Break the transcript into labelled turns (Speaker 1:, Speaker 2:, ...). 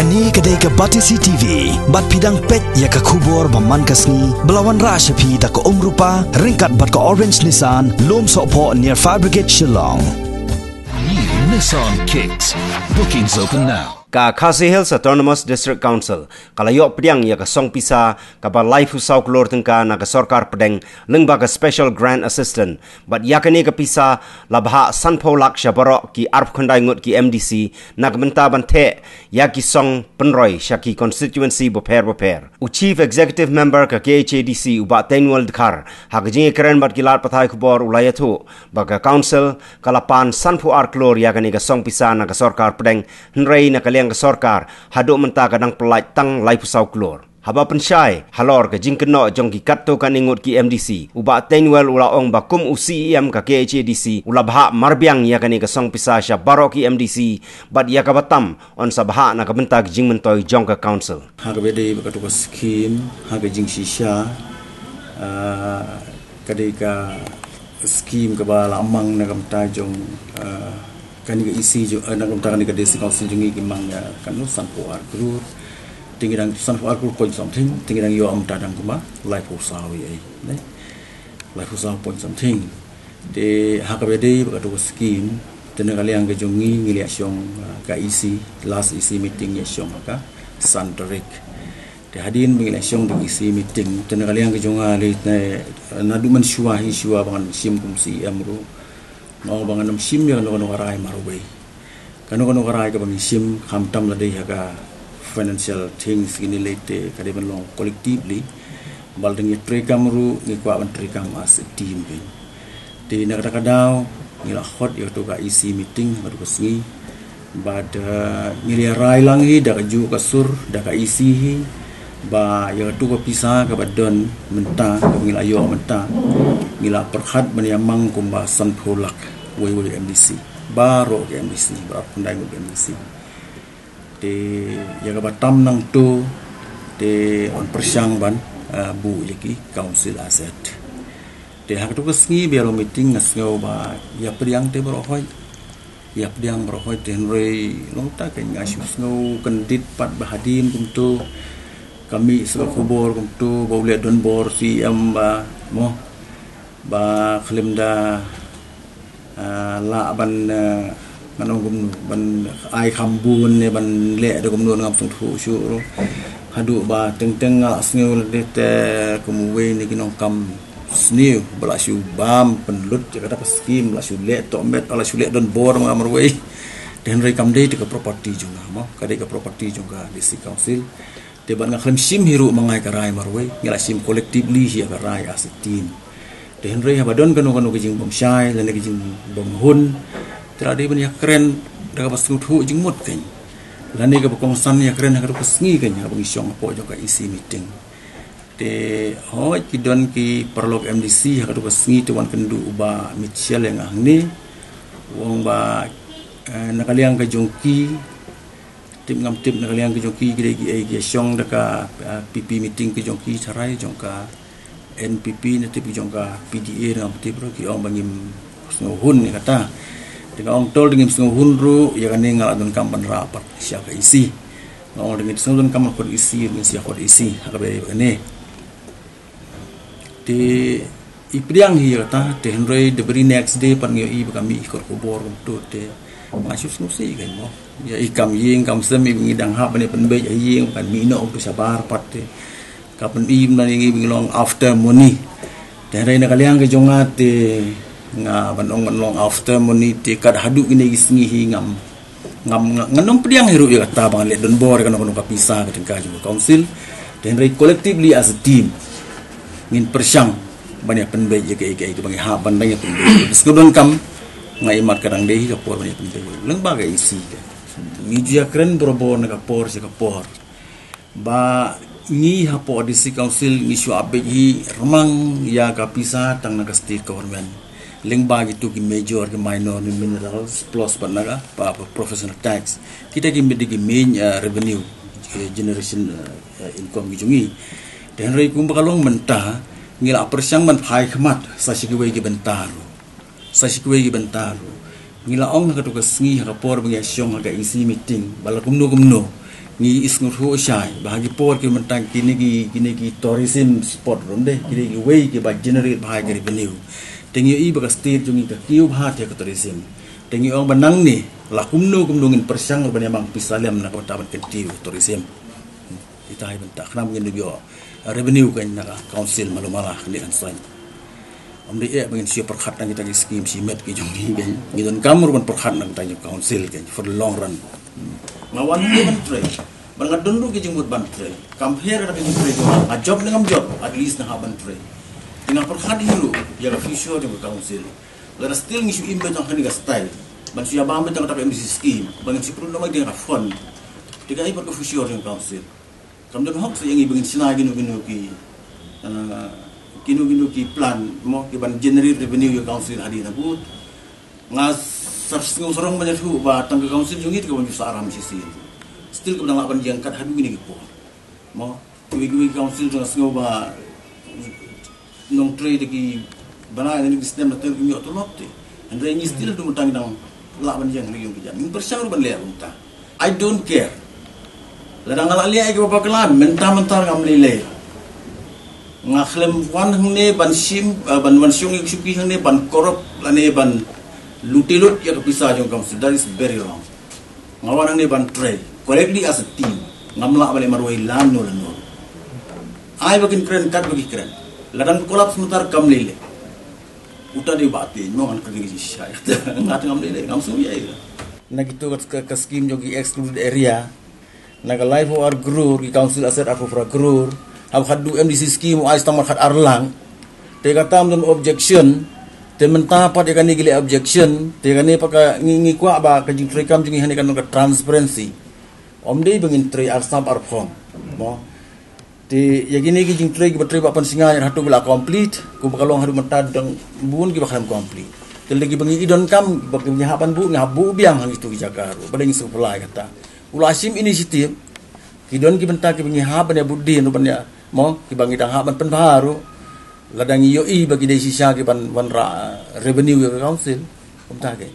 Speaker 1: Kani kadai ka Batisi TV, bat pidang pet ya ka kubor baman kasni, belawan rasha pi da ka umrupa, ringkat bat ka Orange Nissan, lom sopo near Fabricate Shillong.
Speaker 2: New Nissan Kicks. Bookings open now.
Speaker 3: Ka Khasi Hills Autonomous District Council kalayok pediang ya ka song pisa ka ba life usaw klor tengka na ka sorkar pedeng lengba ka special grant assistant but yakani ka pisa labha sanpo lak shabaro ki arp khandai ngut ki MDC na menta bante ya ki song penroy shaki constituency boper u chief executive member ka KHADC uba tenwal dkhar hagjing keren bat kilat pathai khubor ulayatu ba ka council kalapan sanpo ar klor yakani ka song pisa na ka sorkar pedeng hnrei na yang ke sorkar haduk menta kadang pelaj tang lai pusau klor haba pensyai halor ke jingkeno jong ki katto kan ingut ki MDC uba tenwel ula ong bakum UCM ka KHADC ula bha marbiang ya kani ke song pisa sya baro ki MDC bad ya ka batam on sabha na ka benta jing mentoi jong ka council
Speaker 4: ha ka bede ka to scheme ha ka jing shisha kadai ka scheme ka ba lamang na ka menta jong kani ka isi jo na kumta kani ka desi council jungi ki mang kan no sanpo ar group tingirang sanpo ar group point something tingirang yo am tadang kuma life usawi ai ne life usaw point something de hakabede ba to scheme tena kali ang ka jungi ngili asyong ka isi last isi meeting ya syong ka santorik de hadin ngili asyong de isi meeting tena kali ang ka junga le na duman syua hi syua bangan sim kum si amru no bangan sim ya no karai marubai kanu karai ka bang sim hamtam la dei haga financial things ini lete kade ban long collectively baldeng ye kamru ni kwa ban kam as a team bin di negara kadau ni la hot yo to ka isi meeting baru kesni bad ni rai langi da ju ka sur da ka isi hi ba yo to ka pisa ka badon menta ka ngil ayo menta ngila perhat baniamang kumba san pholak wei MDC baro ke MDC berap pendai ke MDC de ya ka batam nang tu de on persyang ban bu yaki council asset de hak tu kesngi biaro meeting ngasngau ba ya priang te berhoi ya priang berhoi ten rei long ta kan ngasu ngau kendit pat bahadim kumtu kami sebab kubur kumtu boleh don bor si amba mo ba khlimda la ban manong gum ban ai khambun ne ban le de gum ngam tung thu shu hadu ba teng teng asngul de te kumwe ni kinong kam sniu bala shu bam penlut kata skim la shu le to met ala shu le don bor ngamar wei den rei kam de ke property juga mo kade ke property juga di si council de ban ngakhlem sim hiru mangai karai marwei ngila sim collectively hi karai as a team de henry habadon kanu kijing bom syai lan kijing bom hun trade ban ya keren daga pasu thu jing mut kan lan ni ka kongsan ya keren ka pesngi kan ya bang syong po jo ka isi meeting de hoi kidon ki perlok MDC ka pesngi tuan kendu uba Mitchell yang ahni wong ba nakaliang ka jongki tim ngam tim nakaliang ka jongki gide syong daka PP meeting ka jongki sarai jongka NPP nanti bijongka PDA dengan peti bro ki ong bangim sngohun ni kata dengan ong tol dengan sngohun ru ya kan ngal adun kampan rapat sia ka isi ong dengan sngohun kampan kod isi dengan sia kod isi hakabe ne di ipriang hi kata te henry the very next day pan ngi i kami ikut kubur tu te masuk snusi kan mo ya ikam ying kam semi ngidang ha bane penbe ying kan mino tu sabar pat te kapan im na ngi bilong after money dan rei nak kaliang ke jongat nga banong long after money te kad hadu ini gisngi hi ngam nganong pediang hiru ya kata bang le don bor kan ono kapisa ke tengka juga council dan rei collectively as a team ngin persyang banyak penbe je ke itu bang ha ban banyak penbe sekudon kam ngai mat kadang dehi ka por banyak penbe leng bagai isi ni dia keren brobo na ka por se ka por ba ni hapo di si council ni shu abet hi remang ya kapisa tang naga state government leng bagi tu ki major ki minor ni minerals plus panaga pa professional tax kita ki medi ki main revenue generation income jungi dan rei kum bakalong mentah ngila persyang man phai khmat sa sikwe ki bentaru ngila ong ka tu ka sngi ka por bang yasyong ka isi meeting bala kumno ngi isngur ho shai bahagi por ki mentang kini ki tourism spot rom deh kini ki way ki ba generate bahagi revenue tengi i ba state jungi ka kiu bha the ka tourism tengi ong banang ni la kumno ngin persang ban yamang pisalem na kota ban ketiu tourism kita hai bentak nam ngin bio revenue kan na council malumala ni kan san amde e bangin sia perkhat nang kita ki scheme si met ki jungi kan ngidon kamur ban perkhat nang tanya council kan for the long run ngawan ni ban tray ban ngadon lu ki jengmut ban tray compare na ki tray a job ngam job at least na ban tray tinggal perkhat dulu ya la future di council la still ngisu imbe tang kaniga style ban sia ba ambe tang tapi MDC scheme bangin si perlu nama dia fund tiga i per ke future di council kamdan hok so yang ibangin sina ginu ki plan mo ki ban generate revenue yang council hadi na gut ngas sarsingo sorong banyak tu ba tang council jungi ke banyu saram sisi still ke ban jangkat hadu gini ko mo ki council jang singo ba nong trade ki bana ni sistem na ter ki to lotte and then still tu mutang dang la ban jang ni yung kijan min persang ban le unta I don't care ladang ala liai ke bapa kelam mentah ngam lele ngakhlem wan hne ban sim ban syung ik suki hne ban korop lane ban lutilut ya kapisa jong council that is very wrong ngawan hne ban trade collectively as a team ngamla bale marwai lan no ai bagin kren kat bagi kren ladang kolap sebentar kam lele uta de bate mo an kagi syai ngat ngam lele ngam suya ya na gitu ke scheme jogi excluded area naga life or grur ki council asset aku fra grur hab khadu MDC scheme ais tamar khat arlang te katam don objection te mentapat ya kani gile objection te kani paka ngi kwa ba ka jing trekam jing hani kan ka transparency omdei bengin tre ar stamp ar form mo te ya gini ki jing tre ki batre ba pan singa ya hatu bila complete ku bakalong hadu mentad dang bun ki bakalam complete te lagi bengi idon kam bagi nyahapan bu ngabu biang hang itu jagaru badeng supply kata ulasim inisiatif kidon ki bentak ki bengi haban ya buddi no ban ya mo ki bangi dang haban pen baru ladang yo i bagi desi sya ki ban revenue ke council bentak ke